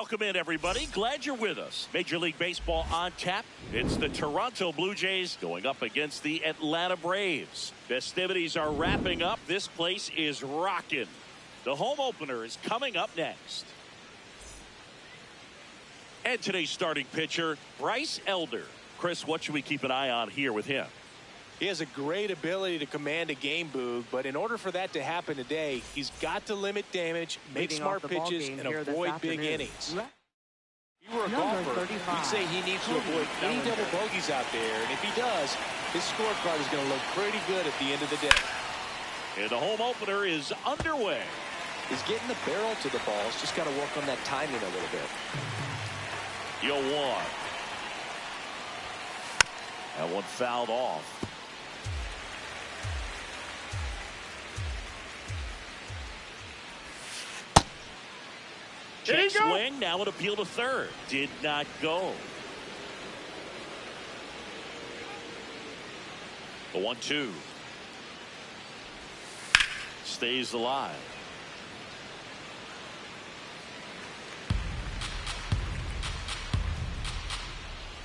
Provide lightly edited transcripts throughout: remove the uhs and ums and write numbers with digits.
Welcome in, everybody. Glad you're with us. Major League Baseball on tap. It's the Toronto Blue Jays going up against the Atlanta Braves. Festivities are wrapping up. This place is rocking. The home opener is coming up next. And today's starting pitcher, Bryce Elder. Chris, what should we keep an eye on here with him? He has a great ability to command a game, Boog, but in order for that to happen today, he's got to limit damage, make smart pitches, and avoid big innings. If you were a golfer, you'd say he needs to avoid any double bogeys out there, and if he does, his scorecard is going to look pretty good at the end of the day. And the home opener is underway. He's getting the barrel to the ball. He's just got to work on that timing a little bit. 0-1. That one fouled off. Check swing, now an appeal to third. Did not go. The 1-2. Stays alive.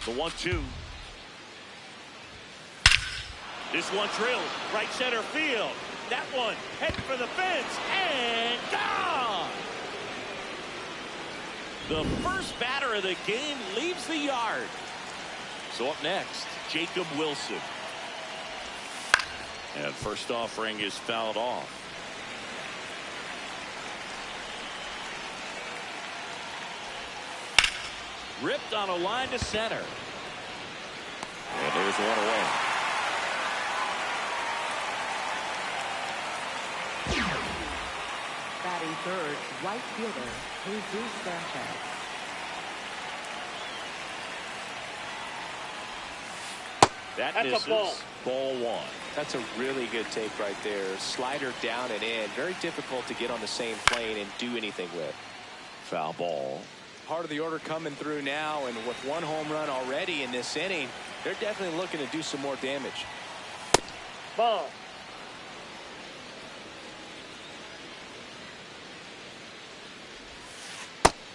The 1-2. This one drilled right center field. That one heading for the fence and gone. The first batter of the game leaves the yard. So up next, Jacob Wilson. And first offering is fouled off. Ripped on a line to center. And there's one away. Batting third, right fielder, Jesus Sanchez. That misses. A ball one. That's a really good take right there. Slider down and in. Very difficult to get on the same plane and do anything with. Foul ball. Part of the order coming through now, and with one home run already in this inning, they're definitely looking to do some more damage. Ball.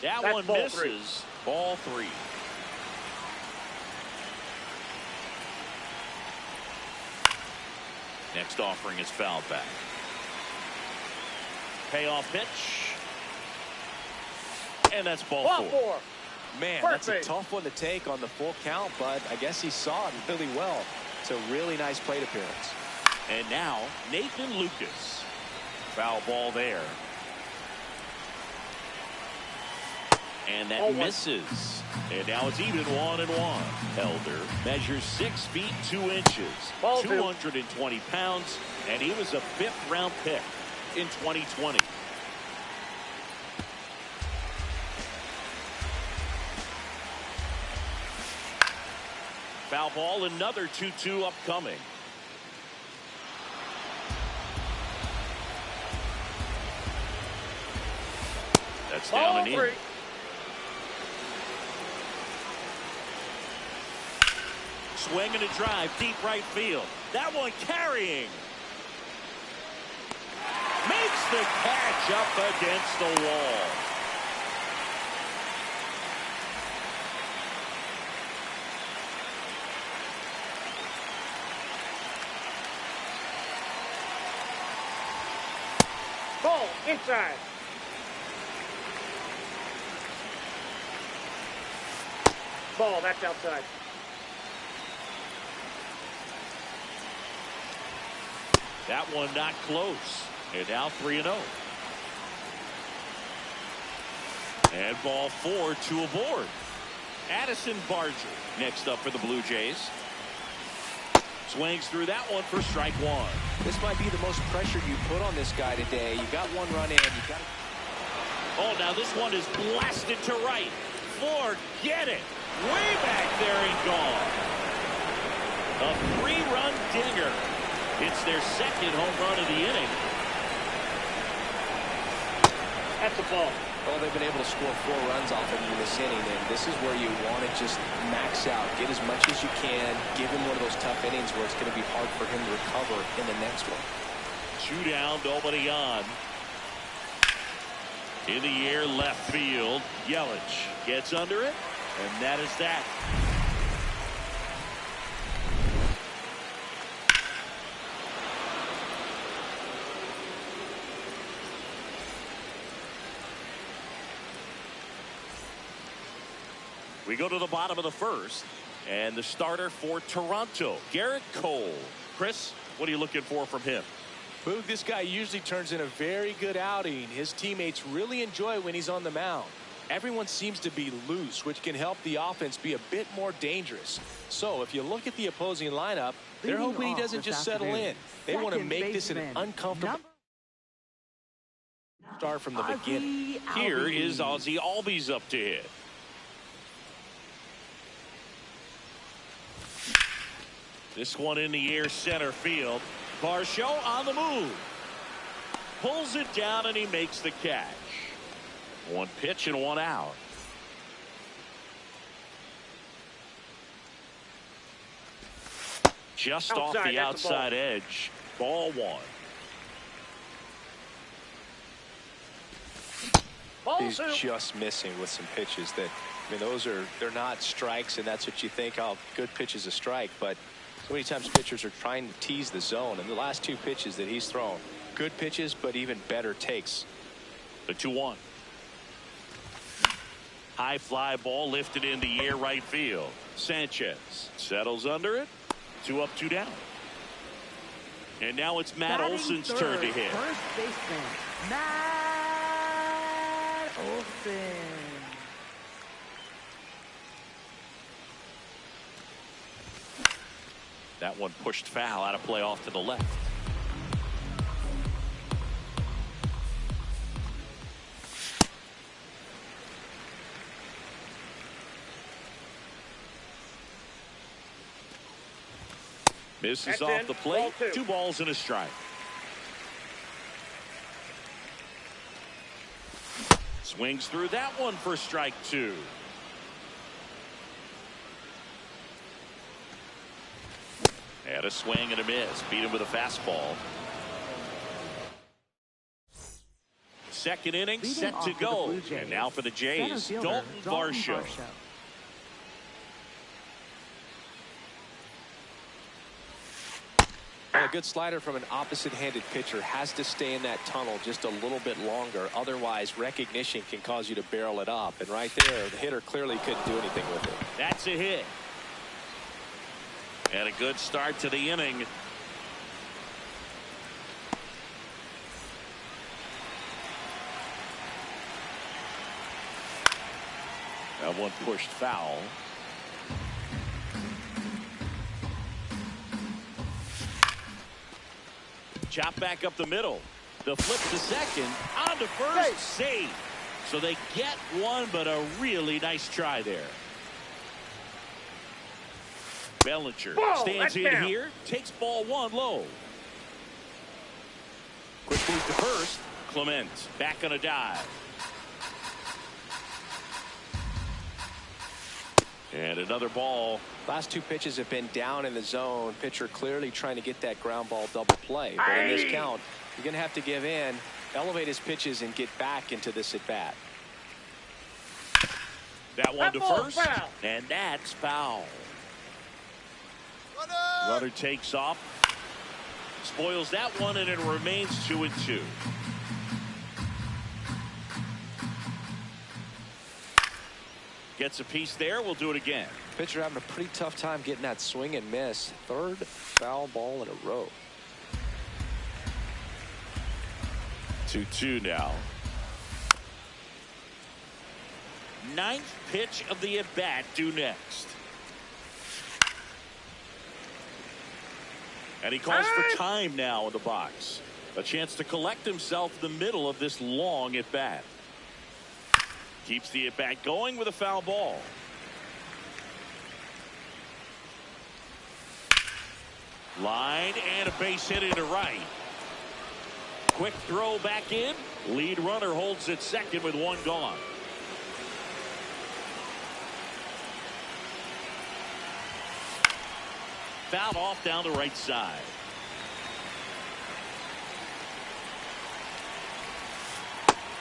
That one misses. Ball three. Next offering is fouled back. Payoff pitch. And that's ball four. Man, that's a tough one to take on the full count, but I guess he saw it really well. It's a really nice plate appearance. And now, Nathan Lucas. Foul ball there. And that misses. And now it's even 1-1. Elder measures 6 feet 2 inches, 220 pounds, and he was a 5th round pick in 2020. Foul ball, another 2-2 upcoming. That's down and in. Swing and a drive, deep right field. That one carrying. Makes the catch up against the wall. Ball inside. Ball, that's outside. That one not close. And now 3-0. And ball 4, 2 aboard. Addison Barger next up for the Blue Jays. Swings through that one for strike one. This might be the most pressure you put on this guy today. You got one run in. You got. Oh, now this one is blasted to right. Forget it. Way back there and gone. A 3-run dinger. It's their second home run of the inning. That's a ball. Well, they've been able to score 4 runs off of you this inning, and this is where you want to just max out, get as much as you can, give him one of those tough innings where it's going to be hard for him to recover in the next one. 2 down, nobody on. In the air, left field. Yelich gets under it, and that is that. We go to the bottom of the first, and the starter for Toronto, Garrett Cole. Chris, what are you looking for from him? Boog, this guy usually turns in a very good outing. His teammates really enjoy when he's on the mound. Everyone seems to be loose, which can help the offense be a bit more dangerous. So if you look at the opposing lineup, they're hoping he doesn't just settle in. They want to make this an uncomfortable start from the beginning. Here is Ozzie Albies up to hit. This one in the air, center field. Varsho on the move. Pulls it down, and he makes the catch. One pitch and one out. Just off the outside edge. Ball one. He's just missing with some pitches that, I mean, they're not strikes, and that's what you think, oh, good pitch is a strike, but so many times pitchers are trying to tease the zone, and the last two pitches that he's thrown, good pitches, but even better takes. The 2-1. High fly ball lifted in the air, right field. Sanchez settles under it. 2 up, 2 down. And now it's Matt Olson's turn to hit. First baseman, Matt Olson. That one pushed foul, out of play off to the left. Misses That's off in. the plate. Ball 2. 2 balls and a strike. Swings through that one for strike 2. Had a swing and a miss. Beat him with a fastball. Second inning set to go. And now for the Jays, Dalton Varsho. Well, a good slider from an opposite-handed pitcher has to stay in that tunnel just a little bit longer. Otherwise, recognition can cause you to barrel it up. And right there, the hitter clearly couldn't do anything with it. That's a hit. And a good start to the inning. That one pushed foul. Chop back up the middle. The flip to second. On to first. Save. So they get one, but a really nice try there. Bellinger stands in here. Takes ball 1 low. Quick move to first. Clement back on a dive. And another ball. Last 2 pitches have been down in the zone. Pitcher clearly trying to get that ground ball double play. But in this count, you're going to have to give in, elevate his pitches, and get back into this at bat. That one to first. Foul. And that's foul. Runner takes off. Spoils that one, and it remains 2-2. Gets a piece there. We'll do it again. Pitcher having a pretty tough time getting that swing and miss. 3rd foul ball in a row. 2-2 now. 9th pitch of the at-bat due next. And he calls for time now in the box. A chance to collect himself in the middle of this long at-bat. Keeps the at-bat going with a foul ball. Line and a base hit into right. Quick throw back in. Lead runner holds it second with 1 gone. Fouled off down the right side.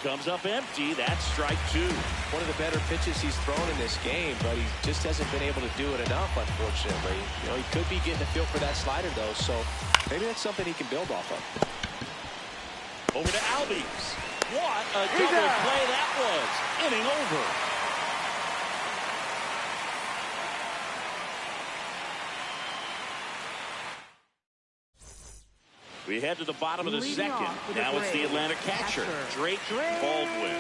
Comes up empty. That's strike two. One of the better pitches he's thrown in this game, but he just hasn't been able to do it enough, unfortunately. You know, he could be getting a feel for that slider, though, so maybe that's something he can build off of. Over to Albies. What a double play that was. Inning over. We head to the bottom of the second. Now it's the Atlanta catcher, Drake Baldwin.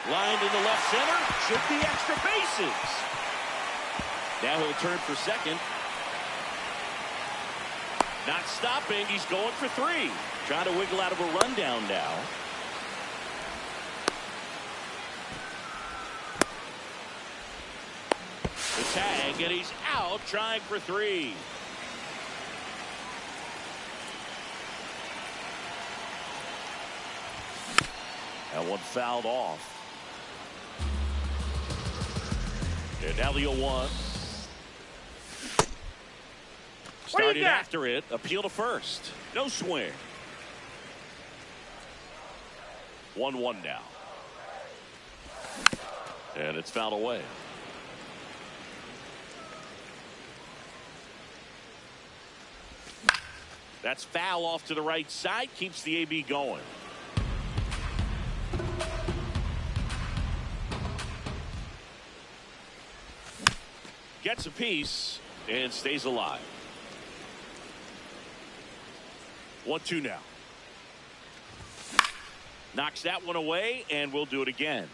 Lined in the left center. Should be extra bases. Now he'll turn for second. Not stopping. He's going for three. Trying to wiggle out of a rundown now. The tag, and he's out trying for three. That one fouled off. And now the 0-1. Started after it. Appeal to first. No swing. 1-1 now. And it's fouled away. That's foul off to the right side. Keeps the AB going. Gets a piece and stays alive. 1-2 now. Knocks that one away, and we'll do it again.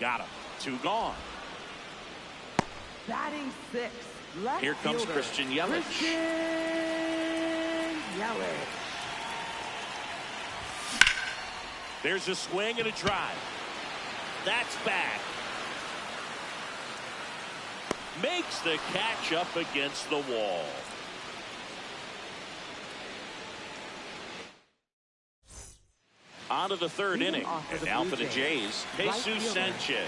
Got him. 2 gone. Batting 6. Here comes Christian Yelich. There's a swing and a drive. That's back. Makes the catch up against the wall. On to the third inning. And now for the Jays, Jesus Sanchez.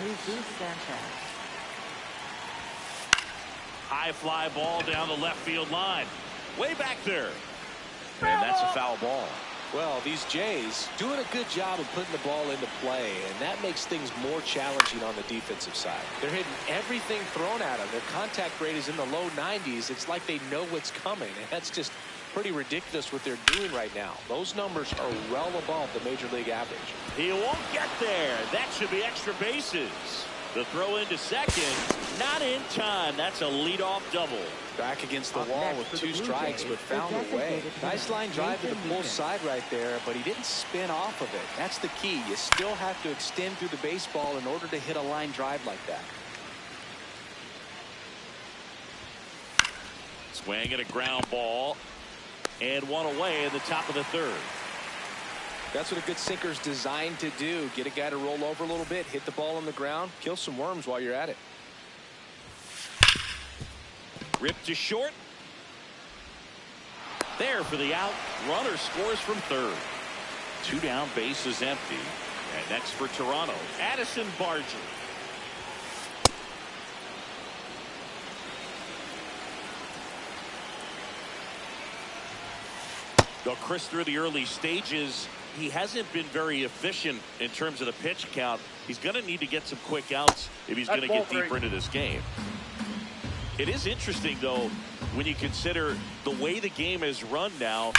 High fly ball down the left field line. Way back there. And that's a foul ball. Well, these Jays doing a good job of putting the ball into play, and that makes things more challenging on the defensive side. They're hitting everything thrown at them. Their contact rate is in the low 90s. It's like they know what's coming, and that's just pretty ridiculous what they're doing right now. Those numbers are well above the major league average. He won't get there. That should be extra bases. The throw into second, not in time. That's a leadoff double. Back against the wall with 2 strikes, but found a way. Nice line drive to the pull side right there, but he didn't spin off of it. That's the key. You still have to extend through the baseball in order to hit a line drive like that. Swing and a ground ball, and one away in the top of the third. That's what a good sinker's designed to do. Get a guy to roll over a little bit, hit the ball on the ground, kill some worms while you're at it. Ripped to short. There for the out. Runner scores from third. 2 down, base is empty. And next for Toronto, Addison Barger. Though Chris, through the early stages, he hasn't been very efficient in terms of the pitch count. He's going to need to get some quick outs if he's going to get deeper into this game. It is interesting, though, when you consider the way the game is run now.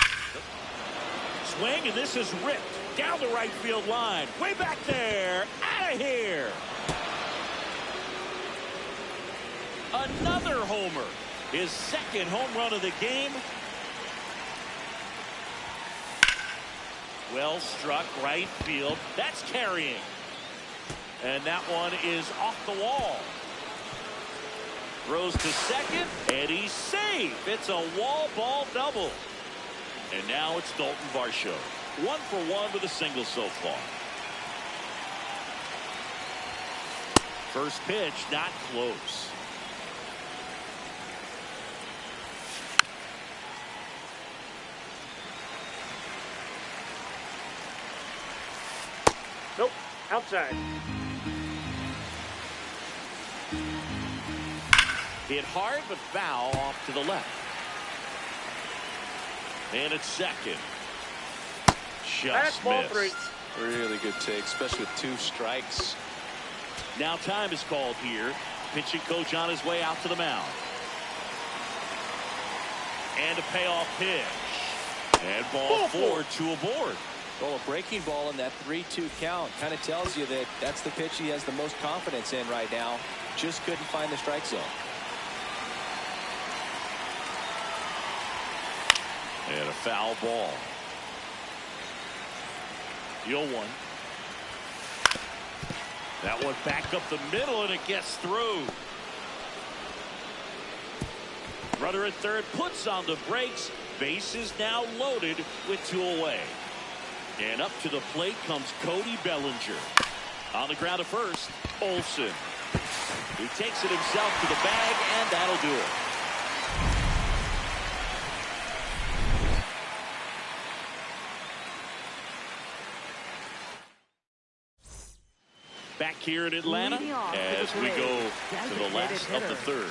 Swing, and this is ripped down the right field line. Way back there. Out of here. Another homer. His second home run of the game. Well struck right field. That's carrying. And that one is off the wall. Throws to second, and he's safe. It's a wall ball double. And now it's Dalton Varsho. 1 for 1 with a single so far. First pitch, not close. Nope. Outside. Hit hard, but foul off to the left. And it's second. Just ball missed. 3. Really good take, especially with 2 strikes. Now time is called here. Pitching coach on his way out to the mound. And a payoff pitch. And ball 4 to a board. Well, a breaking ball in that 3-2 count kind of tells you that that's the pitch he has the most confidence in right now. Just couldn't find the strike zone. And a foul ball. Deal 1. That one back up the middle, and it gets through. Runner at third puts on the brakes. Base is now loaded with 2 away. And up to the plate comes Cody Bellinger. On the ground at first, Olsen. He takes it himself to the bag, and that'll do it. Back here in Atlanta as we go to the last of the third.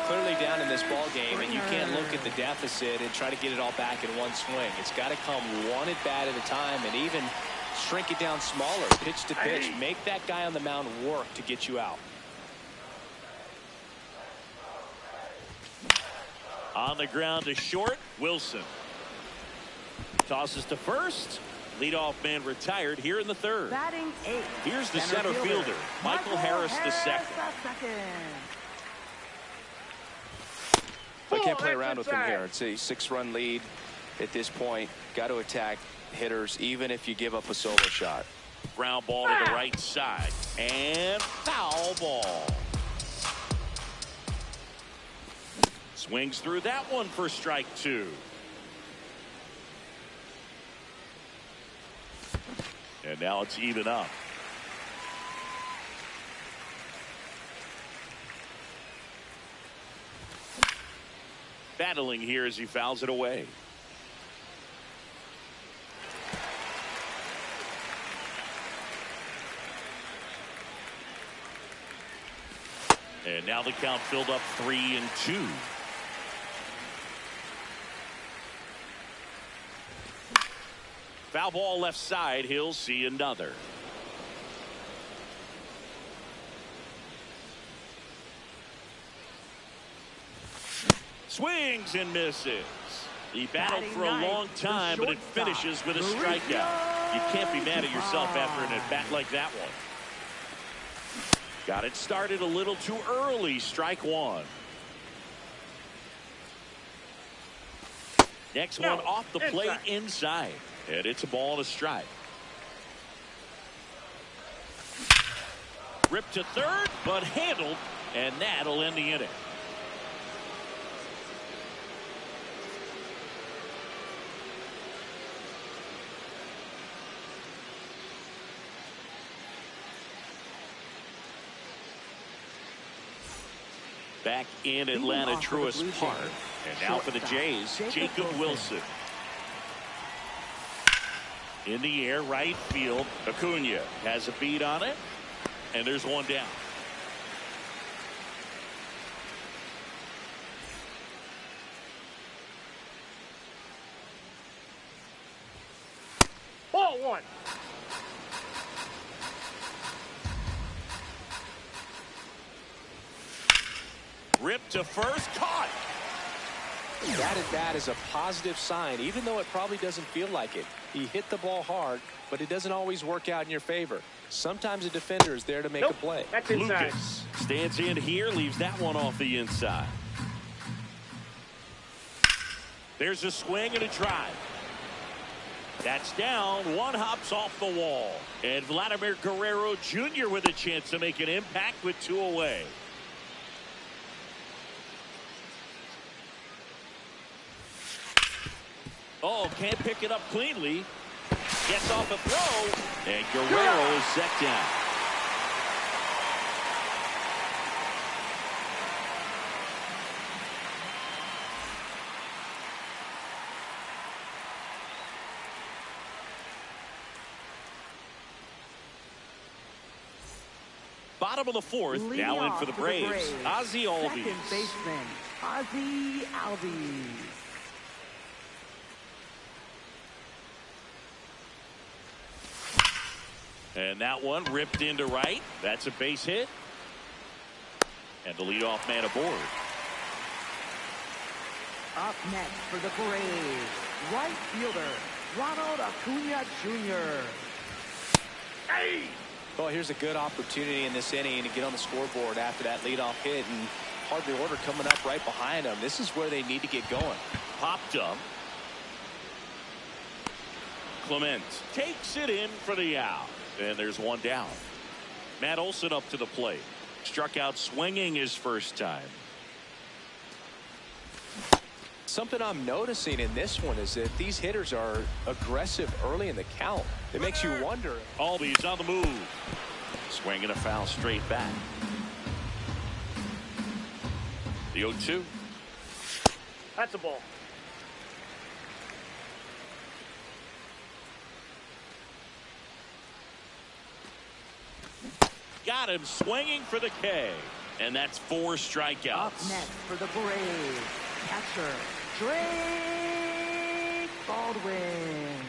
Clearly down in this ball game, and you can't look at the deficit and try to get it all back in one swing. It's got to come one at bat at a time, and even shrink it down smaller, pitch to pitch. Make that guy on the mound work to get you out. On the ground to short, Wilson. Tosses to first. Leadoff man retired here in the third. Batting 8. Here's the center fielder, Michael Harris II. I can't play around with him here. It's a 6-run lead at this point. Got to attack hitters even if you give up a solo shot. Ground ball to the right side. And foul ball. Swings through that one for strike 2. And now it's even up. Battling here as he fouls it away. And now the count filled up 3-2. Foul ball left side. He'll see another. Swings and misses. He battled for a long time, but it finishes with a strikeout. You can't be mad at yourself after an at-bat like that one. Got it started a little too early. Strike 1. Next one off the plate inside. And it's a ball and a strike. Ripped to third, but handled, and that'll end the inning. Back in Atlanta Truist Park. And now for the Jays, Jacob Wilson. In the air, right field. Acuna has a beat on it. And there's one down. Ball 1. Ripped to first, caught. That at bat is a positive sign, even though it probably doesn't feel like it. He hit the ball hard, but it doesn't always work out in your favor. Sometimes a defender is there to make a play. That's inside. Lucas stands in here, leaves that one off the inside. There's a swing and a drive. That's down. One hops off the wall. And Vladimir Guerrero Jr. with a chance to make an impact with 2 away. Oh, can't pick it up cleanly. Gets off a throw. And Guerrero is set down. bottom of the fourth. Leading now in off for the Braves, Ozzie Albies. Second baseman, Ozzie Albies. And that one ripped into right. That's a base hit. And the leadoff man aboard. Up next for the Braves, right fielder, Ronald Acuna Jr. Hey! Well, here's a good opportunity in this inning to get on the scoreboard after that leadoff hit, and hardly order coming up right behind them. This is where they need to get going. Popped up. Clement takes it in for the out. And there's one down. Matt Olson up to the plate. Struck out swinging his first time. Something I'm noticing in this one is that these hitters are aggressive early in the count. It makes you wonder. Albies on the move. Swinging a foul straight back. The 0-2. That's a ball. Got him swinging for the K. And that's 4 strikeouts. Up next for the Braves, catcher, Drake Baldwin.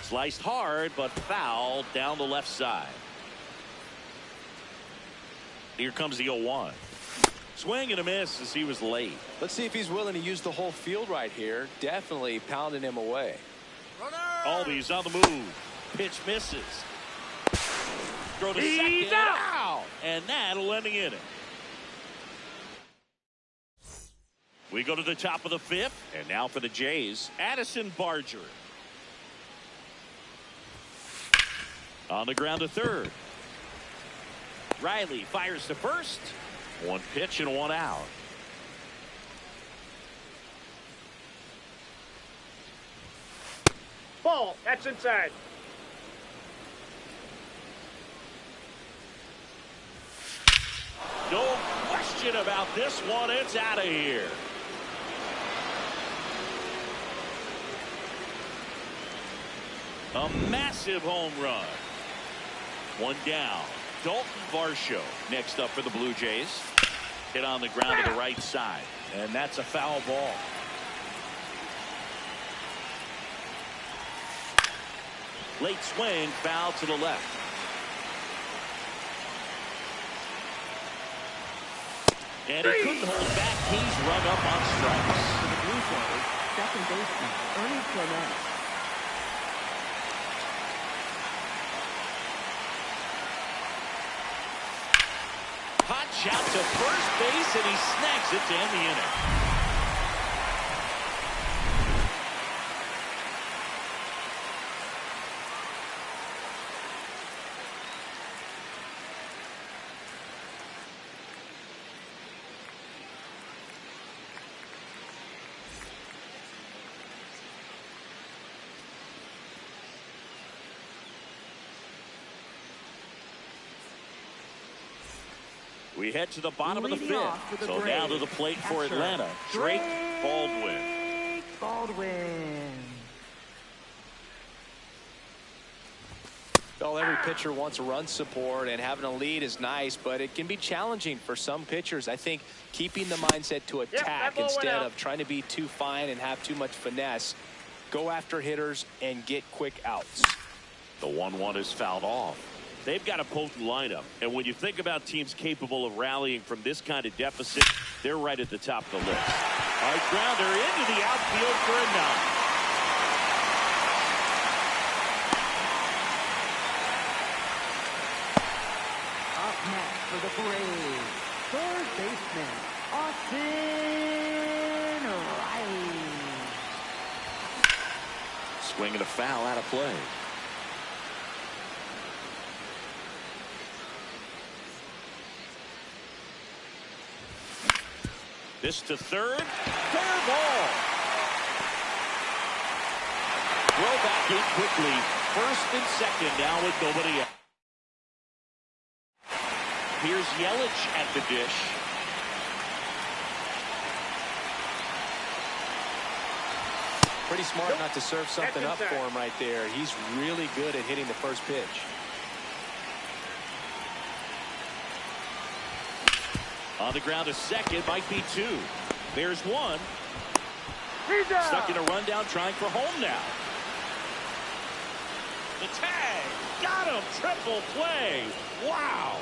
Sliced hard, but fouled down the left side. Here comes the 0-1. Swing and a miss as he was late. Let's see if he's willing to use the whole field right here. Definitely pounding him away. Albies on the move. Pitch misses. Throw to He's second. out. And that'll end the inning. We go to the top of the 5th. And now for the Jays, Addison Barger. On the ground to third. Riley fires to first. 1 pitch and 1 out. Ball. That's inside. No question about this one. It's out of here. A massive home run. 1 down. Dalton Varsho next up for the Blue Jays. Hit on the ground to the right side. And that's a foul ball. Late swing, foul to the left. And he couldn't hold back. He's rung up on strikes. For the Blue Jays, second baseman, Ernie Clement. Hot shot to first base, and he snags it to end the inning. We head to the bottom of the 5th. So Braves, now to the plate for Atlanta, Drake Baldwin. Drake Baldwin. Well, every pitcher wants run support, and having a lead is nice, but it can be challenging for some pitchers. I think keeping the mindset to attack instead of trying to be too fine and have too much finesse. Go after hitters and get quick outs. The 1-1 is fouled off. They've got a potent lineup, and when you think about teams capable of rallying from this kind of deficit, they're right at the top of the list. A grounder into the outfield for a knock. Up next for the Braves, third baseman, Austin Riley. Swing and a foul out of play. This to third. Fair ball. Throw back in quickly. First and second now with nobody out. Here's Yelich at the dish. Pretty smart not to serve something up for him right there. He's really good at hitting the first pitch. On the ground to second, might be two. There's one. He's out. Stuck in a rundown, trying for home now. The tag. Got him. Triple play. Wow.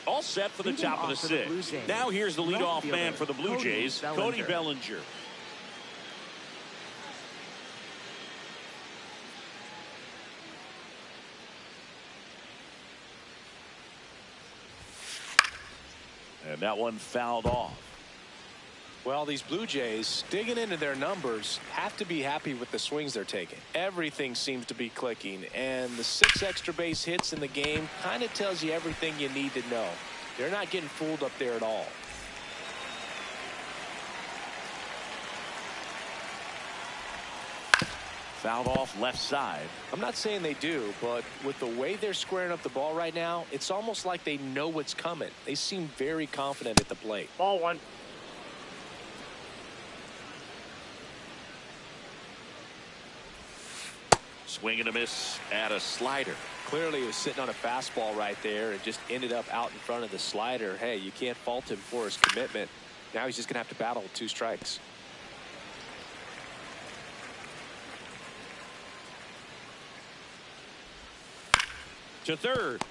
All set for the top of the sixth. Now here's the leadoff man for the Blue Jays, Cody Bellinger. And that one fouled off. Well, these Blue Jays, digging into their numbers, have to be happy with the swings they're taking. Everything seems to be clicking, and the 6 extra base hits in the game kind of tells you everything you need to know. They're not getting fooled up there at all. Fouled off left side. I'm not saying they do, but with the way they're squaring up the ball right now, it's almost like they know what's coming. They seem very confident at the plate. Ball one. Swing and a miss at a slider. Clearly he was sitting on a fastball right there and just ended up out in front of the slider. Hey, you can't fault him for his commitment. Now he's just going to have to battle with 2 strikes. To third.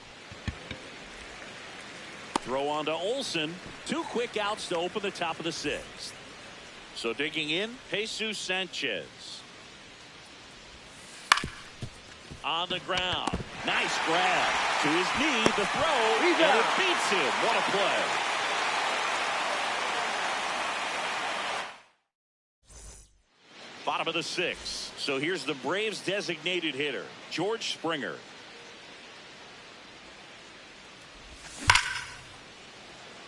Throw on to Olsen. 2 quick outs to open the top of the 6th. So digging in, Jesus Sanchez. On the ground. Nice grab. To his knee, the throw, and it beats him. What a play. Bottom of the 6th. So here's the Braves designated hitter, George Springer.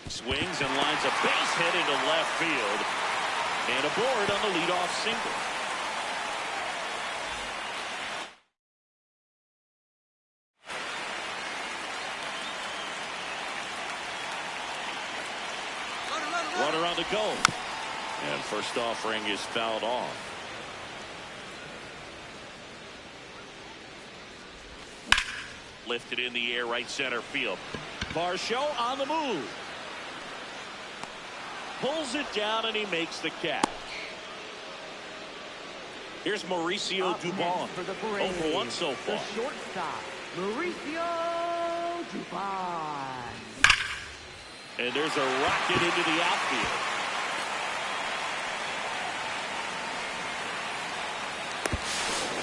Swings and lines a base hit into left field. And aboard on the leadoff single. Runner on the go. And first offering is fouled off. Lifted in the air, right center field. Varsho on the move. Pulls it down and he makes the catch. Here's Mauricio Dubon. 0 for 1 so far. The shortstop, Mauricio Dubon. And there's a rocket into the outfield.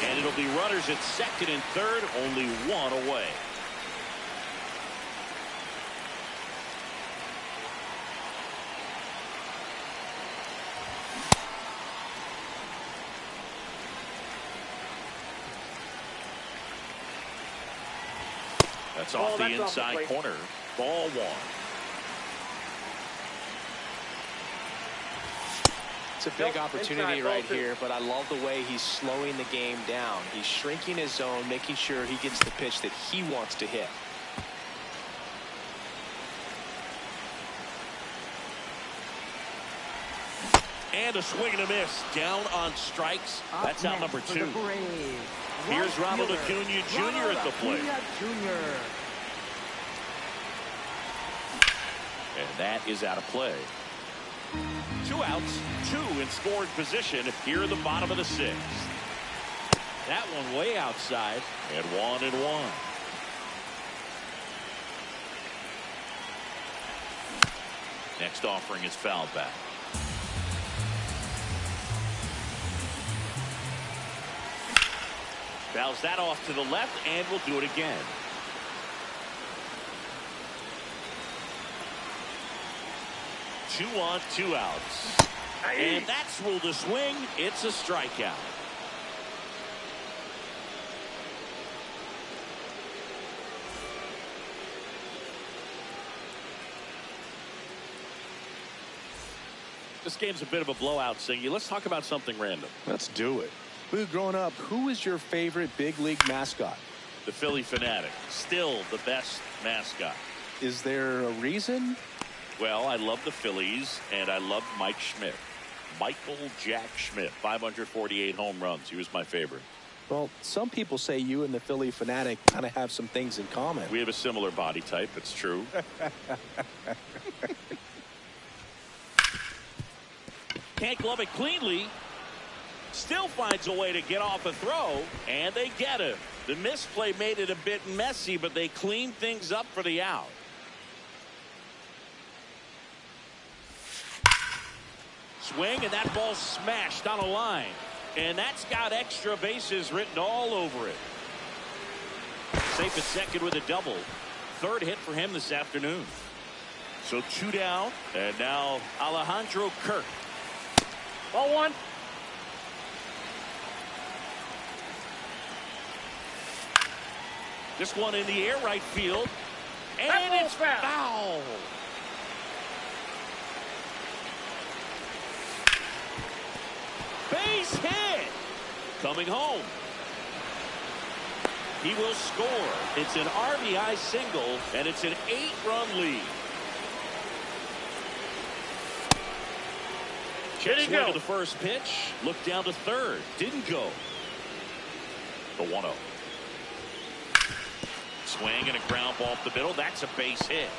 And it'll be runners at second and third, only 1 away. That's off the inside corner. Ball 1. It's a big opportunity right here, but I love the way he's slowing the game down. He's shrinking his zone, making sure he gets the pitch that he wants to hit. And a swing and a miss. Down on strikes. That's out number 2. Here's Ronald Acuna Jr. at the plate. And that is out of play. 2 outs, 2 in scoring position here in the bottom of the 6th. That one way outside, and 1-1. Next offering is fouled back. Fouls that off to the left, and we'll do it again. Two on, 2 outs. And that's ruled a swing. It's a strikeout. This game's a bit of a blowout, Singy. Let's talk about something random. Let's do it. Boo, growing up, who was your favorite big league mascot? The Philly Fanatic. Still the best mascot. Is there a reason? Well, I love the Phillies, and I love Mike Schmidt. Michael Jack Schmidt, 548 home runs. He was my favorite. Well, some people say you and the Philly Fanatic kind of have some things in common. We have a similar body type. It's true. Can't glove it cleanly. Still finds a way to get off a throw, and they get him. The misplay made it a bit messy, but they cleaned things up for the out. Swing, and that ball smashed on a line. And that's got extra bases written all over it. Safe at second with a double. Third hit for him this afternoon. So 2 down, and now Alejandro Kirk. Ball 1. This one in the air, right field. And it's foul. Base hit. Coming home. He will score. It's an RBI single, and it's an 8-run lead. Check swing to the first pitch. Look down to third. Didn't go. The 1-0. Swing and a ground ball up the middle. That's a base hit.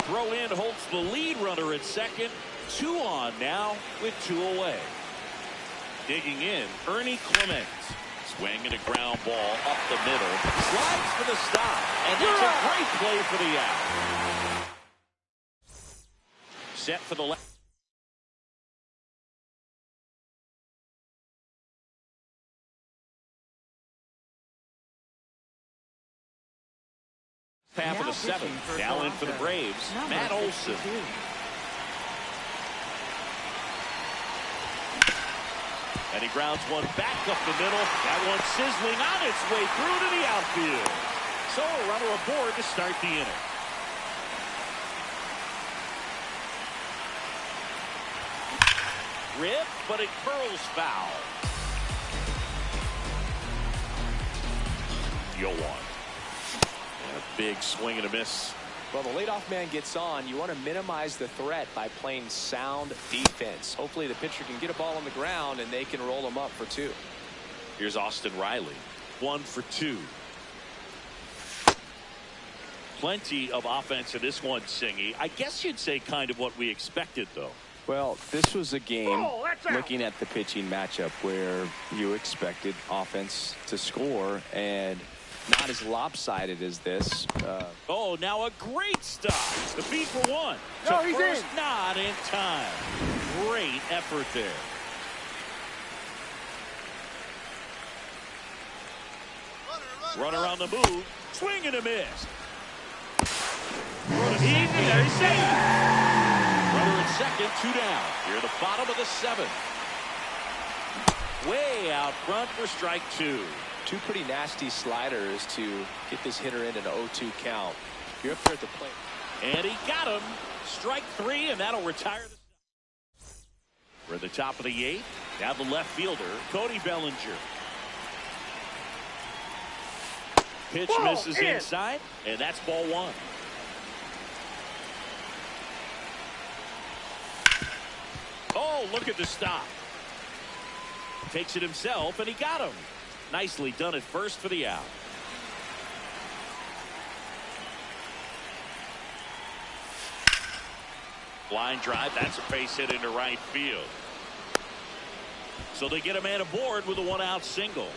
Throw in holds the lead runner at second. 2 on now with 2 away. Digging in, Ernie Clement. Swing and a ground ball up the middle. Slides for the stop. And that's a great play for the out. Set for the left. Half of the 7th. Now in for the Braves, Matt Olson. And he grounds one back up the middle. That one sizzling on its way through to the outfield. So a runner aboard to start the inning. Rip, but it curls foul. Yoan. And a big swing and a miss. Well, the leadoff man gets on. You want to minimize the threat by playing sound defense. Hopefully the pitcher can get a ball on the ground and they can roll him up for 2. Here's Austin Riley. 1 for 2. Plenty of offense in this one, Singy. I guess you'd say kind of what we expected, though. Well, this was a game, looking at the pitching matchup, where you expected offense to score, and not as lopsided as this. Oh, now a great stop. The beat for 1. No, to he's first, in. not in time. Great effort there. Runner on the move. Swing and a miss. He's safe. Runner at second, 2 down. Here the bottom of the 7th. Way out front for strike 2. 2 pretty nasty sliders to get this hitter in an 0-2 count. You're up there at the plate. And he got him. Strike 3, and that'll retire the. We're at the top of the 8th. Now the left fielder, Cody Bellinger. Pitch misses inside, and that's ball 1. Oh, look at the stop. Takes it himself, and he got him. Nicely done at first for the out. Line drive, that's a base hit into right field. So they get a man aboard with a 1-out single.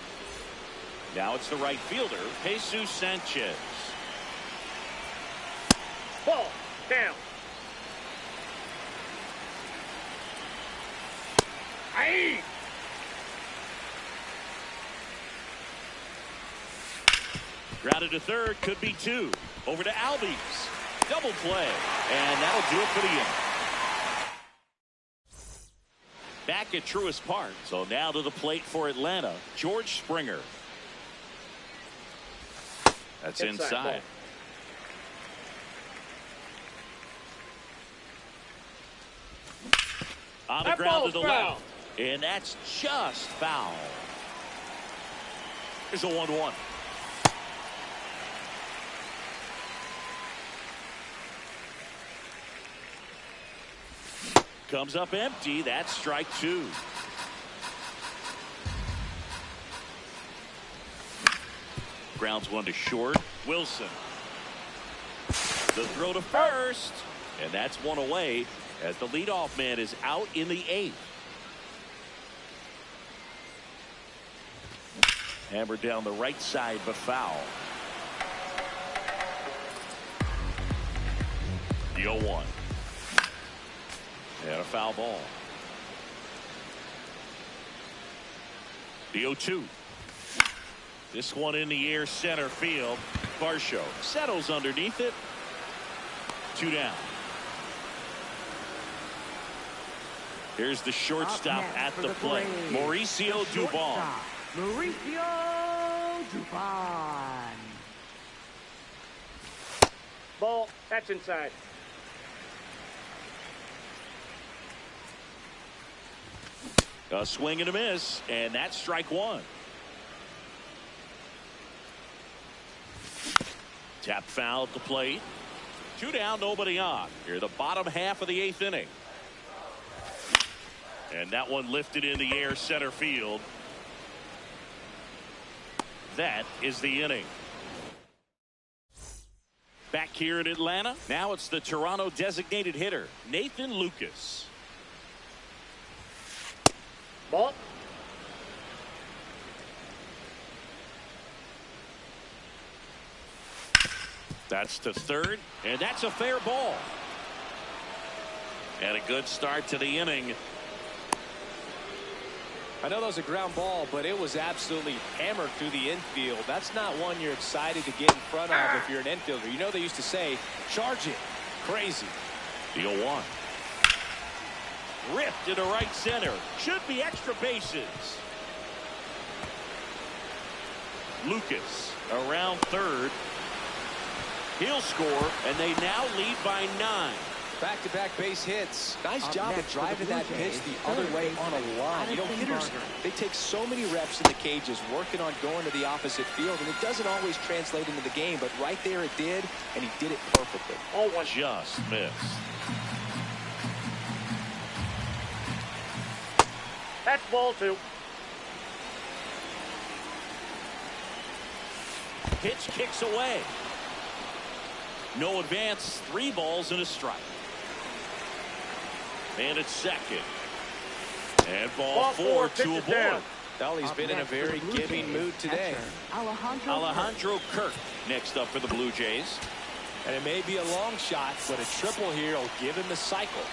Now it's the right fielder, Jesus Sanchez. Ball down. Aye. Grounded to third, could be 2. Over to Albies. Double play, and that'll do it for the inning. Back at Truist Park, so now to the plate for Atlanta, George Springer. That's inside. On the ground to the left, and that's just foul. Here's a 1-1. comes up empty. That's strike two. Grounds one to short. Wilson. The throw to first. And that's one away as the leadoff man is out in the eighth. Hammered down the right side, but foul. The 0-1. And a foul ball. The 0-2. This one in the air, center field. Varsho settles underneath it. 2 down. Here's the shortstop at the plate. Mauricio Dubon. Mauricio Dubon. Ball. That's inside. A swing and a miss, and that's strike one. Tap foul at the plate. 2 down, nobody on. Here, the bottom half of the eighth inning. And that one lifted in the air, center field. That is the inning. Back here in Atlanta, now it's the Toronto designated hitter, Nathan Lucas. Ball. That's to third, and that's a fair ball. And a good start to the inning. I know that was a ground ball, but it was absolutely hammered through the infield. That's not one you're excited to get in front of if you're an infielder. You know they used to say, charge it. Crazy. The 0-1. Ripped into right center. Should be extra bases. Lucas around third. He'll score, and they now lead by 9. Back-to-back base hits. Nice job of driving that pitch the other way on a line. You know, hitters, they take so many reps in the cages working on going to the opposite field, and it doesn't always translate into the game, but right there it did, and he did it perfectly. Oh, just missed. That's ball 2. Pitch kicks away. No advance. 3 balls and a strike. And it's second. And ball 4 to a board. Well, he's been in a very giving mood today. Alejandro Kirk next up for the Blue Jays. And it may be a long shot, but a triple here will give him the cycle.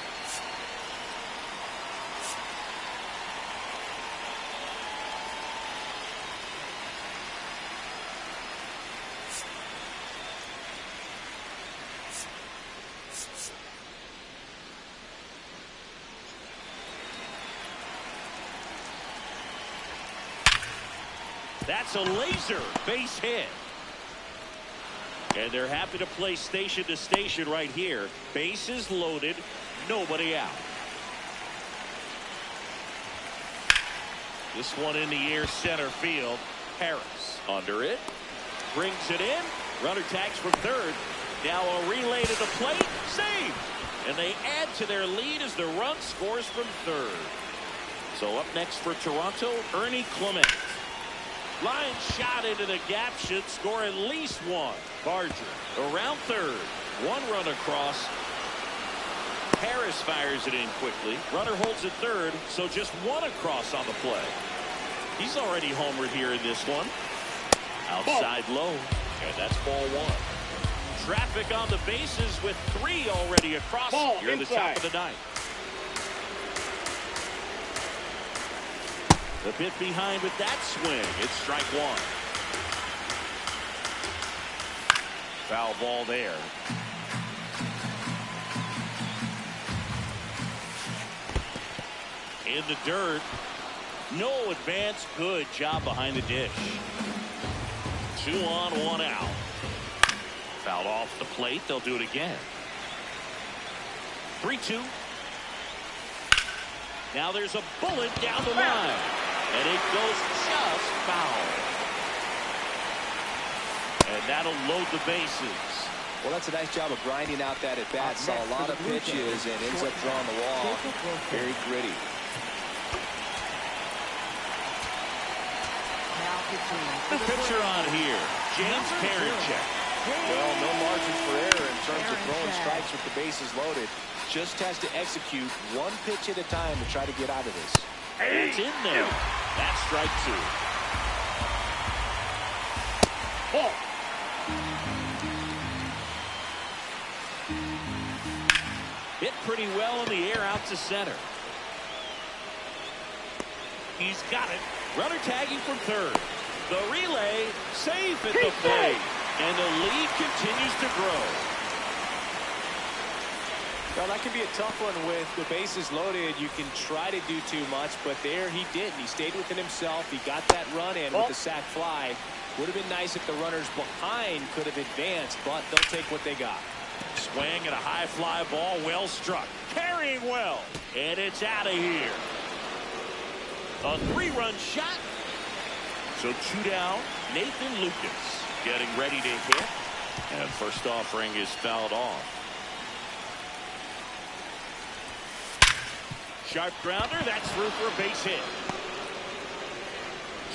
That's a laser base hit. And they're happy to play station to station right here. Bases loaded, nobody out. This one in the air, center field. Harris under it. Brings it in. Runner tags from third. Now a relay to the plate. Save. And they add to their lead as the run scores from third. So up next for Toronto, Ernie Clement. Line shot into the gap, should score at least one. Barger around third. 1 run across. Harris fires it in quickly. Runner holds at third, so just 1 across on the play. He's already homered here in this one. Outside low, and that's ball 1. Traffic on the bases with 3 already across here at the top of the 9th. A bit behind with that swing. It's strike 1. Foul ball there. In the dirt. No advance. Good job behind the dish. 2 on, 1 out. Fouled off the plate. They'll do it again. 3-2. Now there's a bullet down the line. And it goes just foul. And that'll load the bases. Well, that's a nice job of grinding out that at-bat. Saw a lot of pitches and ends up drawing the wall. Very gritty. The pitcher on here, James Karinchak. Well, no margin for error in terms of throwing strikes with the bases loaded. Just has to execute one pitch at a time to try to get out of this. It's in there. That's strike 2. Ball. Hit pretty well in the air out to center. He's got it. Runner tagging from third. The relay safe at the plate. And the lead continues to grow. Well, that can be a tough one with the bases loaded. You can try to do too much, but there he didn't. He stayed within himself. He got that run in with the sac fly. Would have been nice if the runners behind could have advanced, but they'll take what they got. Swing and a high fly ball, well struck. Carrying well. And it's out of here. A 3-run shot. So 2 down. Nathan Lucas getting ready to hit. And first offering is fouled off. Sharp grounder. That's through for a base hit.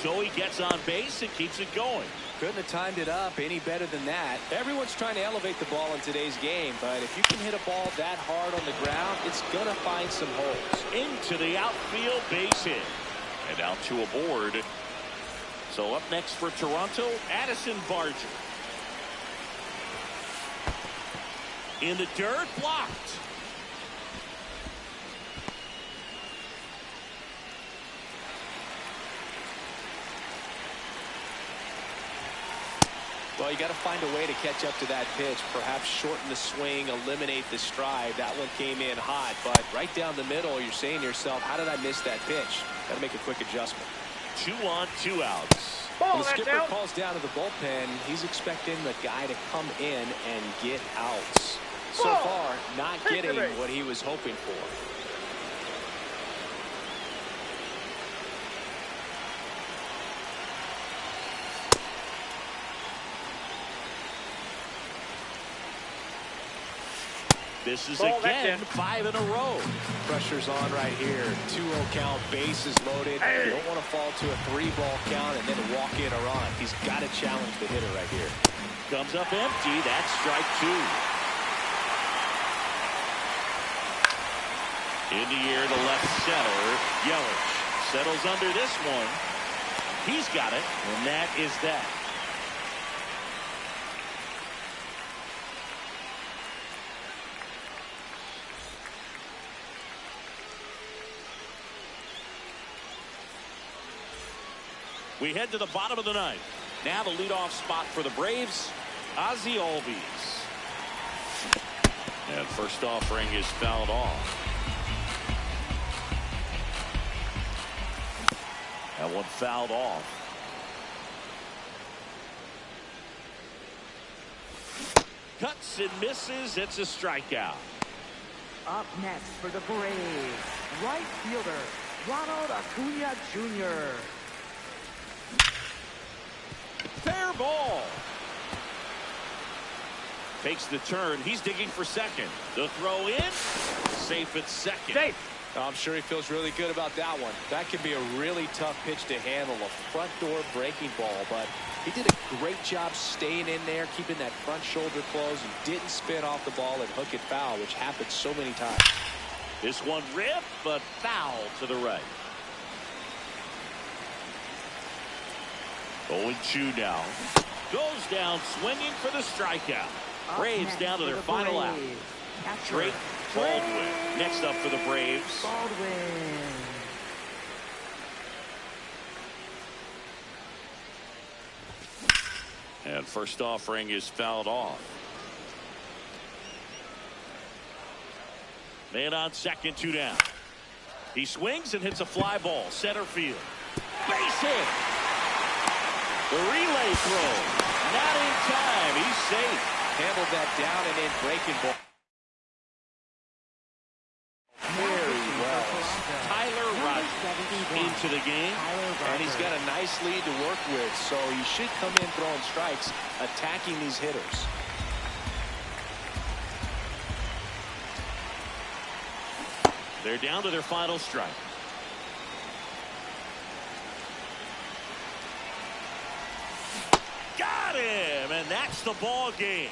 So he gets on base and keeps it going. Couldn't have timed it up any better than that. Everyone's trying to elevate the ball in today's game, but if you can hit a ball that hard on the ground, it's going to find some holes. Into the outfield, base hit. And out to a board. So up next for Toronto, Addison Barger. In the dirt, blocked. Well, you got to find a way to catch up to that pitch. Perhaps shorten the swing, eliminate the stride. That one came in hot, but right down the middle, you're saying to yourself, how did I miss that pitch? Got to make a quick adjustment. 2 on, 2 outs. When the skipper calls down to the bullpen, he's expecting the guy to come in and get outs. So far, not getting what he was hoping for. This is again 5 in a row. Pressure's on right here. 2-0 count, bases loaded. You don't want to fall to a 3-ball count and then walk in a run. He's got to challenge the hitter right here. Comes up empty. That's strike 2. In the air to left center. Yelich settles under this one. He's got it, and that is that. We head to the bottom of the 9th. Now the leadoff spot for the Braves, Ozzie Albies. And first offering is fouled off. That one fouled off. Cuts and misses. It's a strikeout. Up next for the Braves, right fielder, Ronald Acuna Jr. Fair ball. Takes the turn. He's digging for second. The throw in. Safe at second. Safe. I'm sure he feels really good about that one. That can be a really tough pitch to handle, a front door breaking ball, but he did a great job staying in there, keeping that front shoulder closed, and didn't spin off the ball and hook it foul, which happens so many times. This one ripped, but foul to the right. 0-2 now. Goes down swinging for the strikeout. Braves down to their final out. Drake Baldwin next up for the Braves. Baldwin. And first offering is fouled off. Man on second, 2 down. He swings and hits a fly ball, center field. Base hit. The relay throw. Not in time. He's safe. Handled that down and in breaking ball very well. Tyler Rogers into the game. And he's got a nice lead to work with, so you should come in throwing strikes, attacking these hitters. They're down to their final strike. Got him, and that's the ball game.